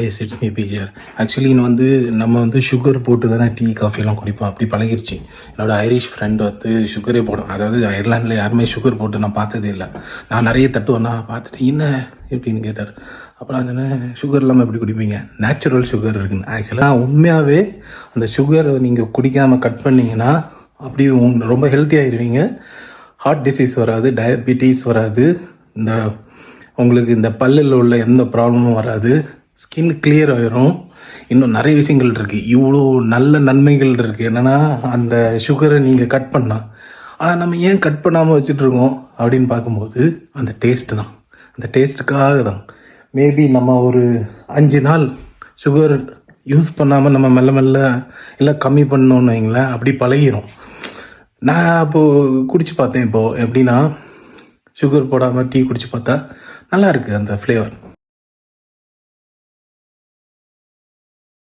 S it's me PGR. Actually வந்து நம்ம வந்து சுகர் போட்டு தானே டீ காஃபிலாம் குடிப்போம். அப்படி பழகிருச்சு. என்னோட ஐரிஷ் ஃப்ரெண்ட் வந்து சுகரே போடும். அதாவது அயர்லாண்டில் யாருமே சுகர் போட்டு நான் பார்த்ததே இல்லை. நான் நிறைய தட்டுவேன்னா பார்த்துட்டு என்ன எப்படின்னு கேட்டார். அப்போ நான் சொன்னேன், சுகர் இல்லாமல் எப்படி குடிப்பீங்க, நேச்சுரல் சுகர் இருக்குன்னு. ஆக்சுவலாக உண்மையாகவே அந்த சுகரை நீங்கள் குடிக்காமல் கட் பண்ணிங்கன்னா அப்படி ரொம்ப ஹெல்த்தியாகிடுவீங்க. ஹார்ட் டிசீஸ் வராது, டயபிட்டிஸ் வராது, இந்த உங்களுக்கு இந்த பல்லில் உள்ள எந்த ப்ராப்ளமும் வராது, ஸ்கின் கிளியர் ஆகிரும். இன்னும் நிறைய விஷயங்கள் இருக்குது. இவ்வளோ நல்ல நன்மைகள் இருக்குது. என்னென்னா அந்த சுகரை நீங்கள் கட் பண்ணால். ஆனால் நம்ம ஏன் கட் பண்ணாமல் வச்சுட்ருக்கோம் அப்படின்னு பார்க்கும்போது அந்த டேஸ்ட்டு தான். அந்த டேஸ்ட்டுக்காக தான். மேபி நம்ம ஒரு 5 நாள் சுகர் யூஸ் பண்ணாமல் நம்ம மெல்ல மெல்ல எல்லாம் கம்மி பண்ணோன்னு வைங்களேன், அப்படி பழகிரும். நான் அப்போது குடிச்சு பார்த்தேன். இப்போது எப்படின்னா சுகர் போடாமல் டீ குடிச்சு பார்த்தா நல்லா இருக்குது அந்த ஃப்ளேவர்.